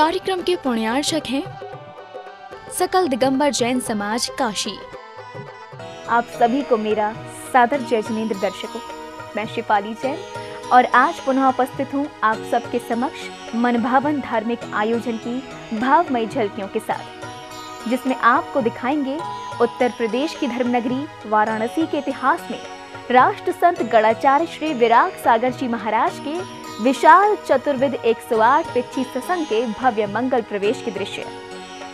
कार्यक्रम के पुण्यार्चक हैं सकल दिगंबर जैन समाज काशी। आप सभी को मेरा सादर जय जिनेंद्र दर्शकों। मैं शिफाली जैन और आज पुनः उपस्थित हूँ आप सबके समक्ष मनभावन धार्मिक आयोजन की भावमयी झलकियों के साथ, जिसमें आपको दिखाएंगे उत्तर प्रदेश की धर्मनगरी वाराणसी के इतिहास में राष्ट्र संत गणाचार्य श्री विराग सागर जी महाराज के विशाल चतुर्विध 108 पिच्छी सत्संग के भव्य मंगल प्रवेश के दृश्य।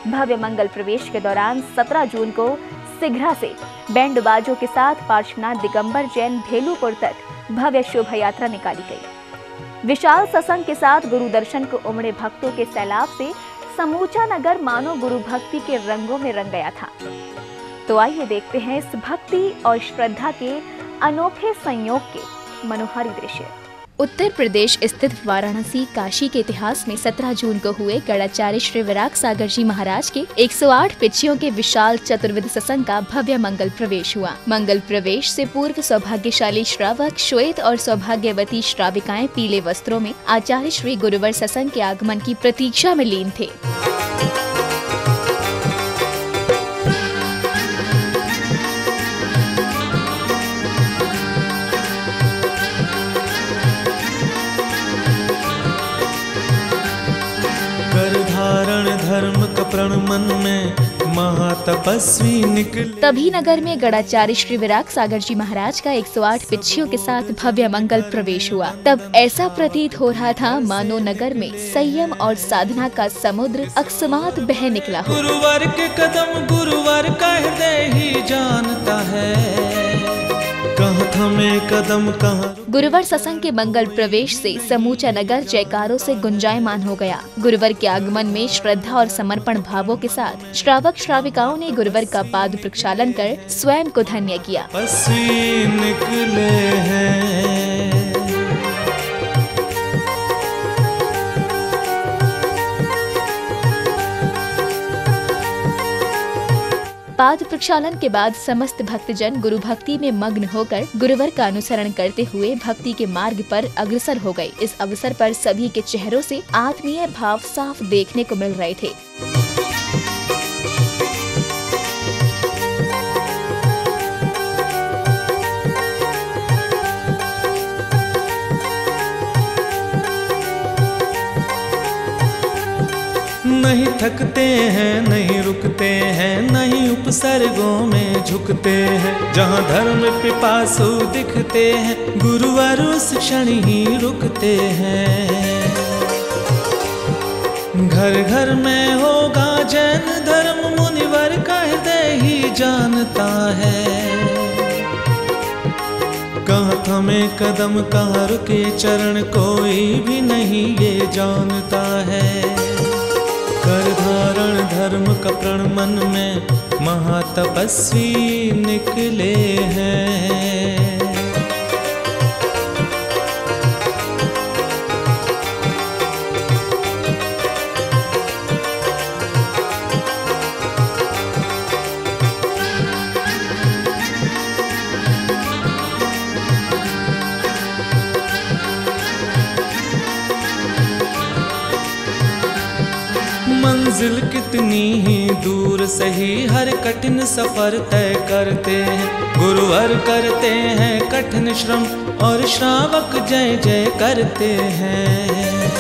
भव्य मंगल प्रवेश के दौरान 17 जून को सिघरा से बैंड बाजों के साथ पार्श्वनाथ दिगंबर जैन भेलूपुर तक भव्य शोभा यात्रा निकाली गई। विशाल सत्संग के साथ गुरु दर्शन को उमड़े भक्तों के सैलाब से समूचा नगर मानो गुरु भक्ति के रंगों में रंग गया था। तो आइए देखते हैं इस भक्ति और श्रद्धा के अनोखे संयोग के मनोहारी दृश्य। उत्तर प्रदेश स्थित वाराणसी काशी के इतिहास में 17 जून को हुए गणाचार्य श्री विराग सागर जी महाराज के 108 पिच्छियों के विशाल चतुर्विध सत्संग का भव्य मंगल प्रवेश हुआ। मंगल प्रवेश से पूर्व सौभाग्यशाली श्रावक श्वेत और सौभाग्यवती श्राविकाएं पीले वस्त्रों में आचार्य श्री गुरुवर सत्संग के आगमन की प्रतीक्षा में लीन थे। धर्म का प्रण मन में महातपस्वी निकले। तभी नगर में गणाचार्य श्री विराग सागर जी महाराज का 108 पिच्छियों के साथ भव्य मंगल प्रवेश हुआ। तब ऐसा प्रतीत हो रहा था मानो नगर में संयम और साधना का समुद्र अकस्मात बह निकला हो। गुरुवर के कदम गुरुवर का हृदय ही जानता है, कहाँ थमे कदम कहाँ। गुरुवर सत्संग के मंगल प्रवेश से समूचा नगर जयकारों से गुंजायमान हो गया। गुरुवर के आगमन में श्रद्धा और समर्पण भावों के साथ श्रावक श्राविकाओं ने गुरुवर का पाद प्रक्षालन कर स्वयं को धन्य किया। निकले हैं पाद प्रक्षालन के बाद समस्त भक्तजन गुरु भक्ति में मग्न होकर गुरुवर का अनुसरण करते हुए भक्ति के मार्ग पर अग्रसर हो गए। इस अवसर पर सभी के चेहरों से आत्मीय भाव साफ देखने को मिल रहे थे। नहीं थकते हैं, नहीं रुकते हैं, नहीं उपसर्गों में झुकते हैं। जहाँ धर्म पिपासु दिखते हैं, गुरुवर उस क्षण ही रुकते हैं। घर घर में होगा जैन धर्म, मुनिवर का हृदय ही जानता है। कहाँ थमे कदम कहाँ रुके चरण, कोई भी नहीं ये जानता है। कर धारण धर्म का प्रण मन में महातपस्वी निकले हैं। मंजिल कितनी ही दूर सही हर कठिन सफर तय करते हैं। गुरुवर करते हैं कठिन श्रम और श्रावक जय जय करते हैं।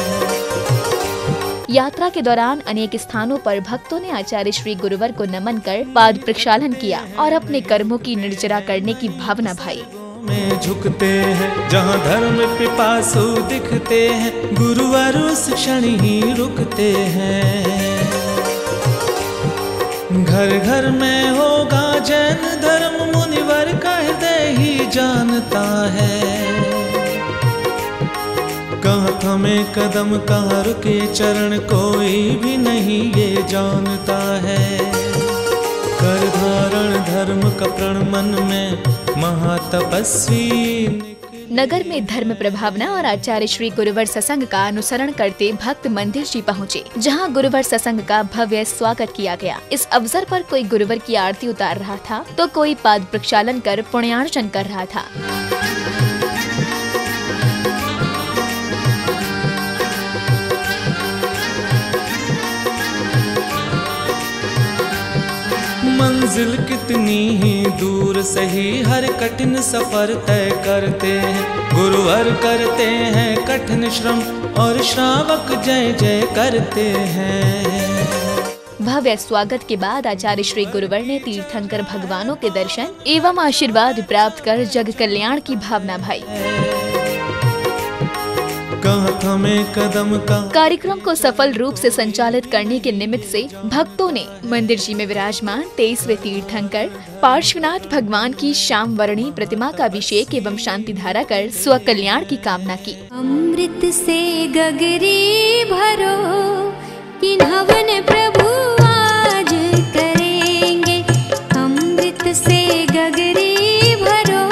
यात्रा के दौरान अनेक स्थानों पर भक्तों ने आचार्य श्री गुरुवर को नमन कर पाद प्रक्षालन किया और अपने कर्मों की निर्जरा करने की भावना भाई। में झुकते हैं, जहाँ धर्म पिपासु दिखते हैं, गुरुवर उस क्षण ही रुकते हैं। घर घर में होगा जैन धर्म, मुनिवर का हृदय ही जानता है। कहाँ थमे कदम कहाँ रुके चरण, कोई भी नहीं ये जानता है। कर धारण धर्म का प्रण मन में महातपस्वी। नगर में धर्म प्रभावना और आचार्य श्री गुरुवर सत्संग का अनुसरण करते भक्त मंदिर जी पहुँचे, जहाँ गुरुवर सत्संग का भव्य स्वागत किया गया। इस अवसर पर कोई गुरुवर की आरती उतार रहा था तो कोई पाद प्रक्षालन कर पुण्यार्चन कर रहा था। मंजिल कितनी ही दूर सही हर कठिन सफर तय करते हैं। गुरुवर करते हैं कठिन श्रम और श्रावक जय जय करते हैं। भव्य स्वागत के बाद आचार्य श्री गुरुवर ने तीर्थंकर भगवानों के दर्शन एवं आशीर्वाद प्राप्त कर जग कल्याण की भावना भाई। कदम का कार्यक्रम को सफल रूप से संचालित करने के निमित्त से भक्तों ने मंदिर जी में विराजमान 23वें तीर्थंकर पार्श्वनाथ भगवान की श्याम वर्णी प्रतिमा का अभिषेक एवं शांति धारा कर स्व कल्याण की कामना की। अमृत से गगरी भरो कि हवन प्रभु आज करेंगे। अमृत से गगरी भरो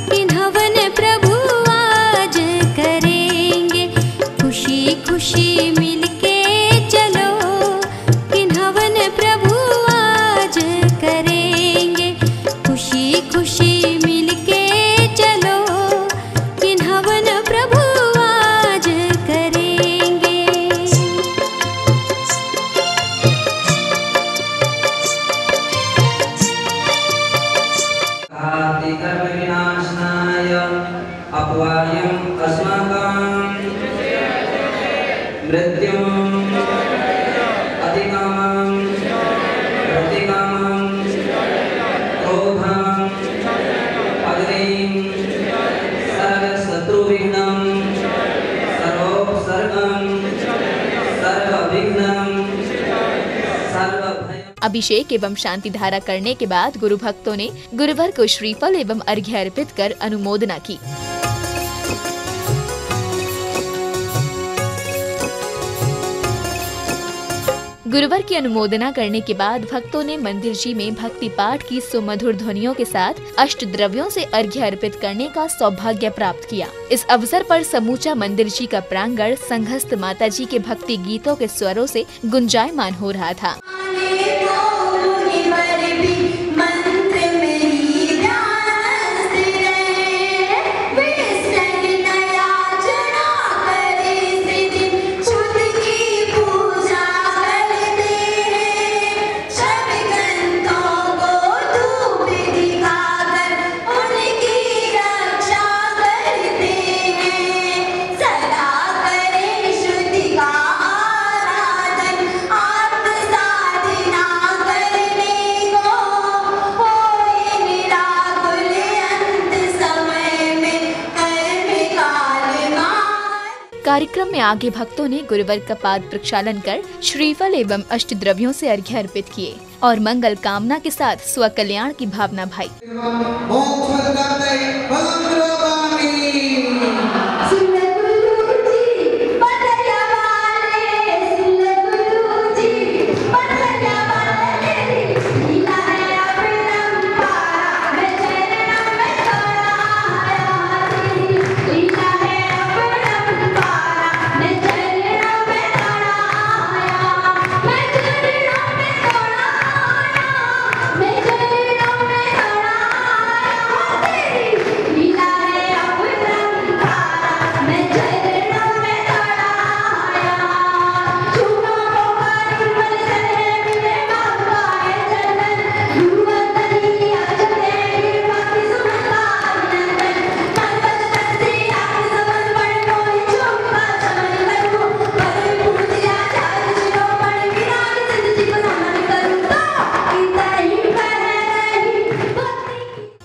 कि हवन प्रभु आज करेंगे। खुशी खुशी मिलके चलो कि हवन प्रभु आज करेंगे। खुशी खुशी मिलके चलो कि हवन प्रभु आज करेंगे। विनाशनाय अपवायम् अस्माकं मृत्युम् अधिकामं प्रतिकामं क्रोधं अग्निं सर्वशत्रुविघ्नं सर्वोपसर्गं सर्वविघ्नं सर्वभयं। अभिषेक एवं शांति धारा करने के बाद गुरु भक्तों ने गुरुवर को श्रीफल एवं अर्घ्य अर्पित कर अनुमोदना की। गुरुवर की अनुमोदना करने के बाद भक्तों ने मंदिर जी में भक्ति पाठ की सुमधुर ध्वनियों के साथ अष्ट द्रव्यों से अर्घ्य अर्पित करने का सौभाग्य प्राप्त किया। इस अवसर पर समूचा मंदिर जी का प्रांगण संघस्थ माता जी के भक्ति गीतों के स्वरों से गुंजायमान हो रहा था। कार्यक्रम में आगे भक्तों ने गुरुवर का पाद प्रक्षालन कर श्रीफल एवं अष्ट द्रव्यों से अर्घ्य अर्पित किए और मंगल कामना के साथ स्व कल्याण की भावना भाई।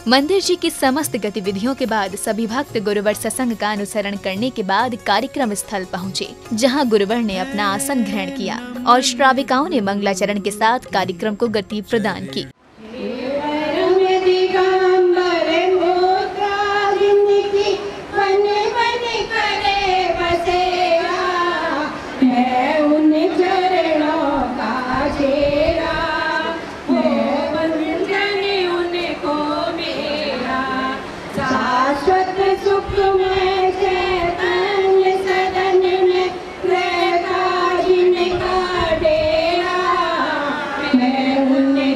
मंदिर जी की समस्त गतिविधियों के बाद सभी भक्त गुरुवर सत्संग का अनुसरण करने के बाद कार्यक्रम स्थल पहुँचे, जहां गुरुवर ने अपना आसन ग्रहण किया और श्राविकाओं ने मंगलाचरण के साथ कार्यक्रम को गति प्रदान की।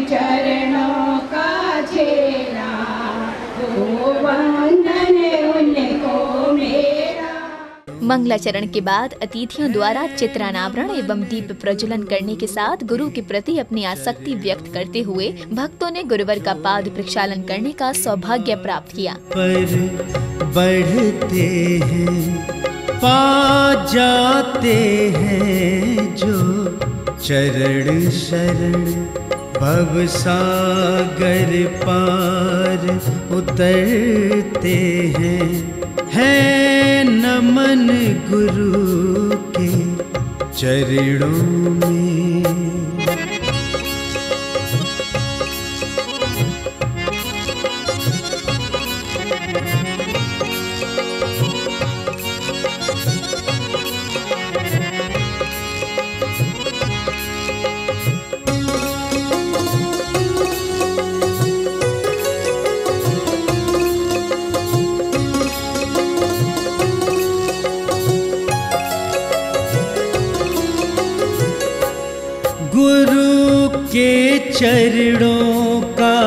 चरण मंगलाचरण के बाद अतिथियों द्वारा चित्रानावरण एवं दीप प्रज्वलन करने के साथ गुरु के प्रति अपनी आसक्ति व्यक्त करते हुए भक्तों ने गुरुवर का पाद प्रक्षालन करने का सौभाग्य प्राप्त किया। पर बढ़ते हैं, पा जाते हैं जो चरण शरण, भव सागर पार उतरते हैं। है नमन गुरु के चरणों में। गुरु के चरणों का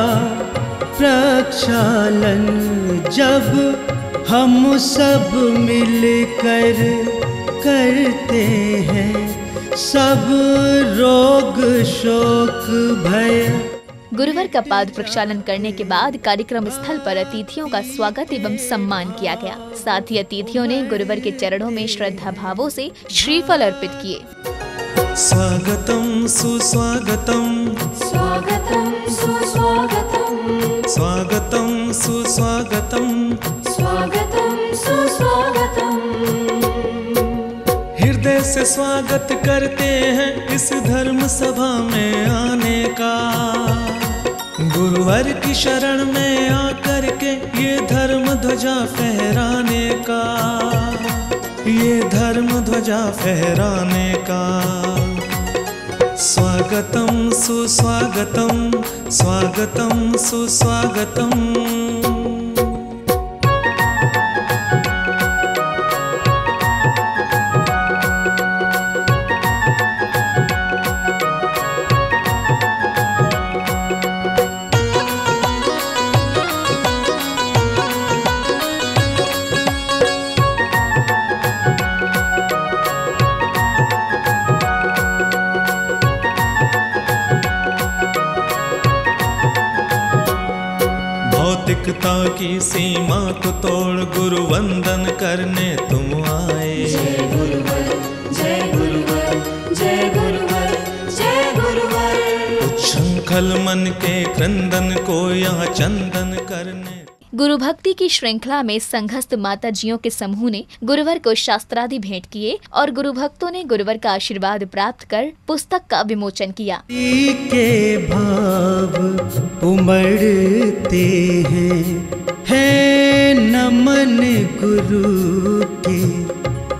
प्रक्षालन जब हम सब मिलकर करते हैं, सब रोग शोक भय। गुरुवर का पाद प्रक्षालन करने के बाद कार्यक्रम स्थल पर अतिथियों का स्वागत एवं सम्मान किया गया। साथ ही अतिथियों ने गुरुवर के चरणों में श्रद्धा भावों से श्रीफल अर्पित किए। स्वागतम सुस्वागतम, स्वागतं सुस्वागतं, स्वागतम सुस्वागतम, स्वागतं सुस्वागतं। हृदय से स्वागत करते हैं इस धर्म सभा में आने का। गुरुवर की शरण में आकर के ये धर्म ध्वजा फहराने का, ये धर्म ध्वजा फहराने का। स्वागतम सुस्वागतम, स्वागतम सुस्वागतम। भौतिकता की सीमा को तोड़ गुरु वंदन करने तुम आए। जय गुरुवर, जय गुरुवर, जय गुरुवर, जय गुरुवर। उच्छृंखल मन के क्रंदन को यहाँ चंदन करने। गुरु भक्ति की श्रृंखला में संघस्थ माता जियों के समूह ने गुरुवर को शास्त्रादि भेंट किए और गुरु भक्तों ने गुरुवर का आशीर्वाद प्राप्त कर पुस्तक का विमोचन किया। के भाव उमड़ते हैं नमन गुरु के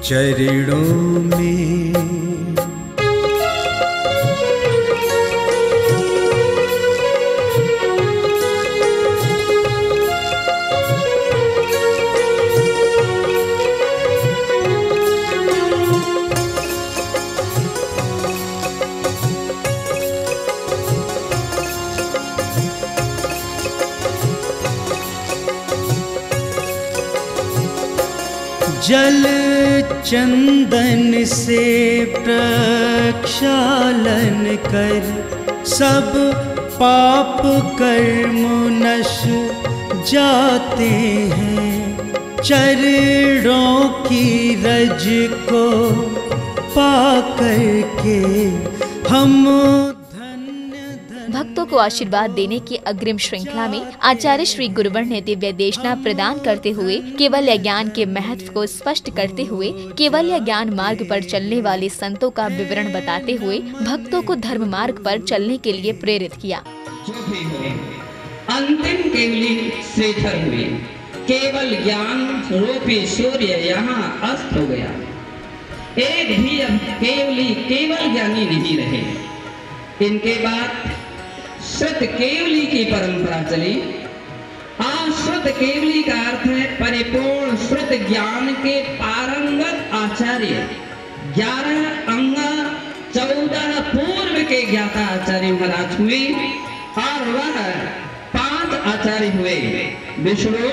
चरणों में। जल चंदन से प्रक्षालन कर सब पाप कर्म नश जाते हैं। चरणों की रज को पा करके हम भक्तों को आशीर्वाद देने की अग्रिम श्रृंखला में आचार्य श्री गुरुवर ने दिव्य देशना प्रदान करते हुए केवल्य ज्ञान के महत्व को स्पष्ट करते हुए केवल्य ज्ञान मार्ग पर चलने वाले संतों का विवरण बताते हुए भक्तों को धर्म मार्ग पर चलने के लिए प्रेरित किया। जो भी हुए अंतिम केवली श्रीधर हुए, केवल ज्ञान रूपी सूर्य यहाँ अस्त हो गया। एक भी अब केवली केवल ज्ञानी नहीं रहे। इनके बाद श्रुत केवली की परंपरा चली। श्रुत केवली का अर्थ है परिपूर्ण श्रुत ज्ञान के पारंगत आचार्य। 11 अंग 14 पूर्व के ज्ञाता आचार्य महाराज हुए और वह 5 आचार्य हुए। विष्णु,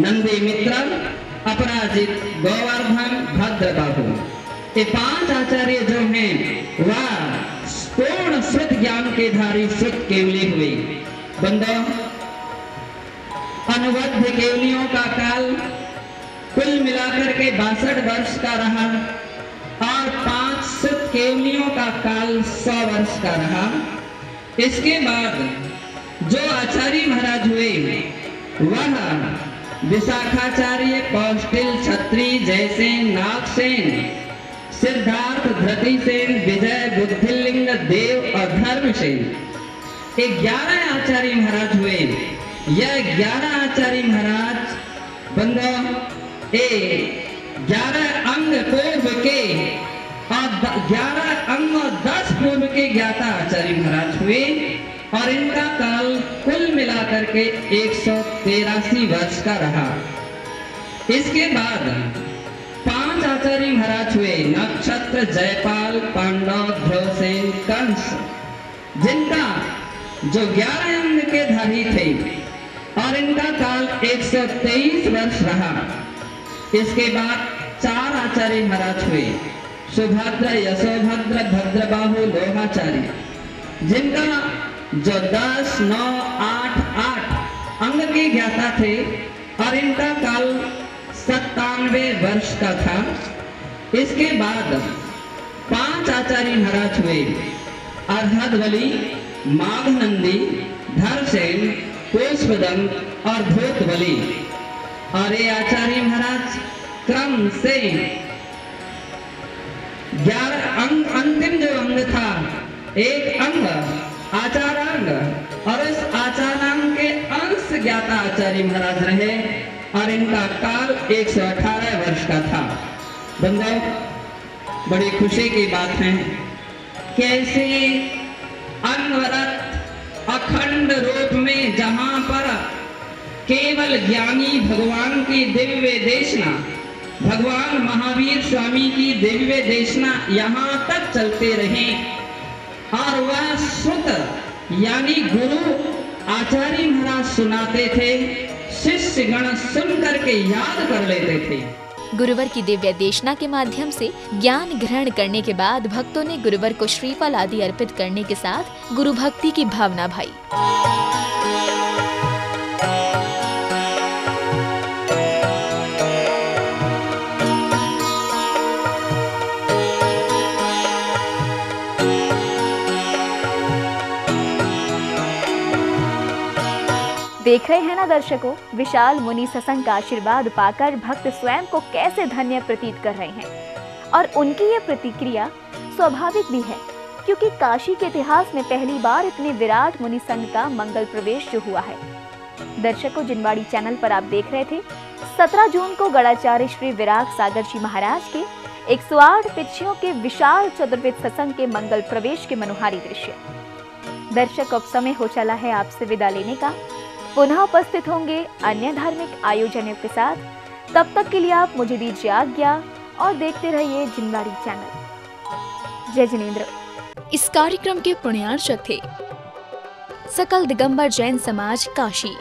नंदी मित्र, अपराजित, गोवर्धन, भद्रबाहु, ये 5 आचार्य जो हैं वह पूर्ण शुद्ध ज्ञान के धारी शुद्ध केवली हुए। बंदो, अनुबद्ध केवलियों का काल कुल मिलाकर के 62 वर्ष का रहा और 5 शुद्ध केवलियों का काल 100 वर्ष का रहा। इसके बाद जो आचार्य महाराज हुए वह विशाखाचार्य, कौस्टिल, छत्री, जयसेन, नागसेन, सिद्धार्थ, धृतिसेन, विजय, बुद्धिलिंग, देव और धर्मसेन, 11 आचार्य महाराज हुए। यह 11 आचार्य महाराज बंदो 11 अंग पूर्व के और 11 अंग और 10 पूर्व के ज्ञाता आचार्य महाराज हुए और इनका काल कुल मिलाकर के 183 वर्ष का रहा। इसके बाद 5 आचार्य महाराज हुए, नक्षत्र, जयपाल, पांडव, ध्रुवसेन, कंस, जिनका जो 11 अंग के धारी थे और इनका काल 123 वर्ष रहा। इसके बाद 4 आचार्य महाराज हुए, सुभद्र, यशोभद्र, भद्रबाहु, लोहाचार्य, जिनका जो 10, 9, 8, 8 अंग के ज्ञाता थे और इनका काल 97 वर्ष का था। इसके बाद 5 आचार्य महाराज हुए, अर्हदवली, माघनंदी, धरसेन, पुष्पदंत और धूतबली। और ये आचार्य महाराज क्रम से 11 अंग, अंतिम जो अंग था, एक अंग आचारांग और इस आचारांग के अंश ज्ञाता आचार्य महाराज रहे और इनका काल 118 वर्ष का था। बंधुओं, बड़ी खुशी की बात है कि ऐसे अनवरत अखंड रूप में जहां पर केवल ज्ञानी भगवान की दिव्य देशना, भगवान महावीर स्वामी की दिव्य देशना यहाँ तक चलते रहे और वह सुत यानी गुरु आचार्य महाराज सुनाते थे, शिष्य गण सुन करके याद कर लेते थे। गुरुवर की दिव्य देशना के माध्यम से ज्ञान ग्रहण करने के बाद भक्तों ने गुरुवर को श्रीफल आदि अर्पित करने के साथ गुरु भक्ति की भावना भाई। देख रहे हैं ना दर्शकों, विशाल मुनि सत्संग का आशीर्वाद पाकर भक्त स्वयं को कैसे धन्य प्रतीत कर रहे हैं और उनकी ये प्रतिक्रिया स्वाभाविक भी है, क्योंकि काशी के इतिहास में पहली बार इतने विराट मुनि संघ का मंगल प्रवेश जो हुआ है। दर्शकों, जिनवाड़ी चैनल पर आप देख रहे थे 17 जून को गढ़ाचार्य श्री विराग सागर जी महाराज के 108 पिछियों के विशाल चतुर्वेद सत्संग के मंगल प्रवेश के मनोहारी दृश्य। दर्शक, अब समय हो चला है आपसे विदा लेने का। पुनः उपस्थित होंगे अन्य धार्मिक आयोजनों के साथ। तब तक के लिए आप मुझे दीजिए आज्ञा और देखते रहिए जिनवाड़ी चैनल। जय जिनेंद्र। इस कार्यक्रम के पुण्यार्चक थे सकल दिगंबर जैन समाज काशी।